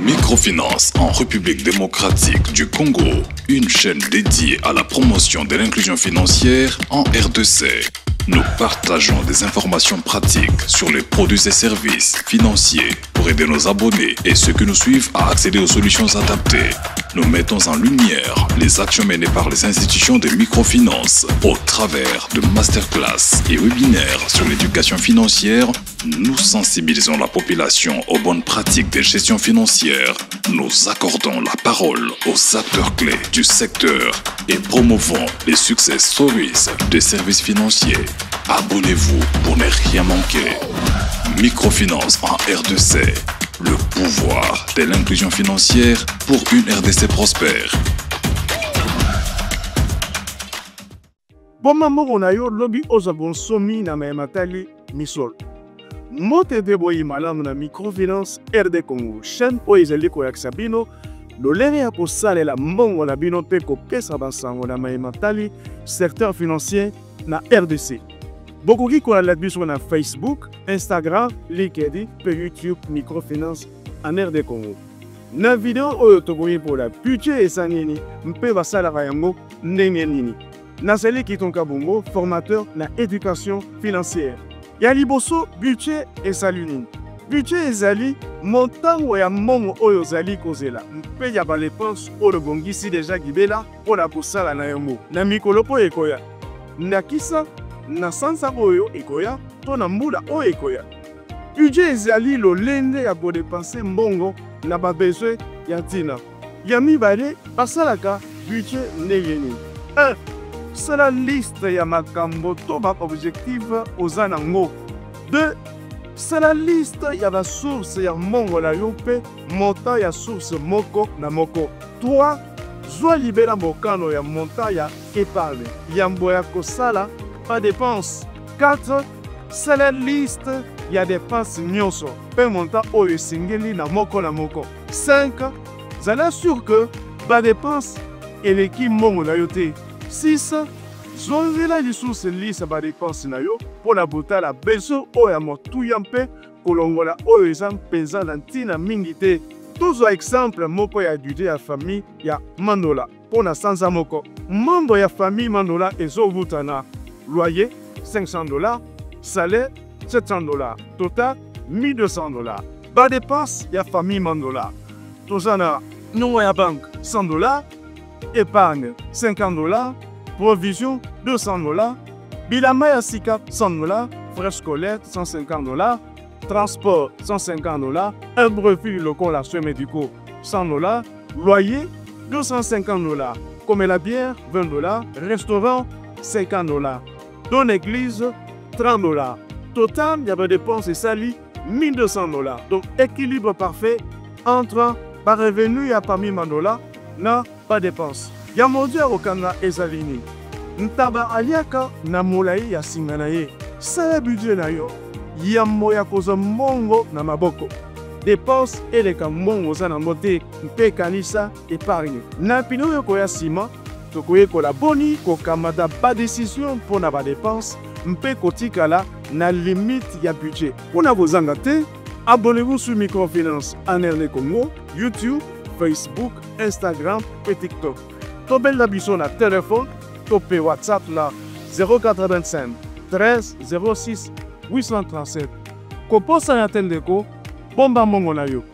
Microfinance en République démocratique du Congo, une chaîne dédiée à la promotion de l'inclusion financière en RDC. Nous partageons des informations pratiques sur les produits et services financiers pour aider nos abonnés et ceux qui nous suivent à accéder aux solutions adaptées. Nous mettons en lumière les actions menées par les institutions de microfinance au travers de masterclass et webinaires sur l'éducation financière. Nous sensibilisons la population aux bonnes pratiques de gestion financière. Nous accordons la parole aux acteurs clés du secteur et promouvons les success stories des services financiers. Abonnez-vous pour ne rien manquer. Microfinance en RDC, le pouvoir de l'inclusion financière pour une RDC prospère. Bon maman on a yo lobby ozabon somi na matali misol. Mote de boyi malam na microfinance RD Congo chaîne o ezali ko yaksabino lolere ya kosalela mbongo na bino pe ko pesa basango na matali secteur financier na RDC. Bokoki ko la biso na Facebook, Instagram, LinkedIn, pe YouTube microfinance en RD Congo. Na vidéo oyo tokoyi pour la budget esanini mpe basala yango ndenge nini. Nazali Kitonka Bongo, formateur na éducation financière. Ya liboso budget esaluni. Budget ezali montant ya mbongo oyo zali kozela. Mpe ya ba dépense oyo bongisi déjà gibela pona kosala na yango. Na mikolo po ekoya. Na kisa na sansa oyo ekoya to na mbula oyo ekoya. Budget ezali lolenge ya ko dépenser mbongo na ba besoin ya ntina. Ya mibale basalaka budget ndenge nini. C'est la liste ya makambo to ba objectif oza nango. 2. C'est la liste ya ba source ya mbongo na yo pe montant ya source moko na moko. 3. Zwa libera mokano ya montant ya épargne. Yambo ya kosala pas dépense. 4. C'est la liste ya dépense nyonso pe montant oyo esengeli na moko na moko. 5. Zala sûr que ba dépense eleki mbongo na yo te. 6. Zonzela lisusu lisa ba dépense na yo pour la bota la beso oyo motuya mpe kolongola oyo eza mpenza na ntina mingi te. Tozwa exemple moko ya budget ya famille ya Mandola pona sanza moko. Membre ya famille Mandola ezovuta na loyer $500, salaire $700, total $1200. Ba dépense ya famille Mandola. Tozana nongo ya banque $100, épargne $50, provision $200, bilama ya sika $100, frais scolaires $150, transport $150, un brevet local à soins médicaux $100, loyer $250, comme la bière $20, restaurant $50, don église $30. Total, il y a des dépenses et sali $1200. Donc équilibre parfait entre par revenu et parmi Mandola, n'a pas dépense. Ya modia okanga ezalini. Ntaba aliaka na molai ya singana ye. Sala budget na yo. Ya moya koza mongo na maboko. Dépense eleka mongo za na mote mpe kanisa épargne. Na pino yo koya sima, tokoye kola boni ko kamada ba décision pour na ba dépense mpe kotikala na limite ya budget. Pona bozanga te, abonnez-vous sur Microfinance en RD Congo, YouTube, Facebook, Instagram et TikTok. Tobel la biso na téléphone, topé WhatsApp la 085 13 06 837. Koposa ya tendeko, bomba mongo na yo.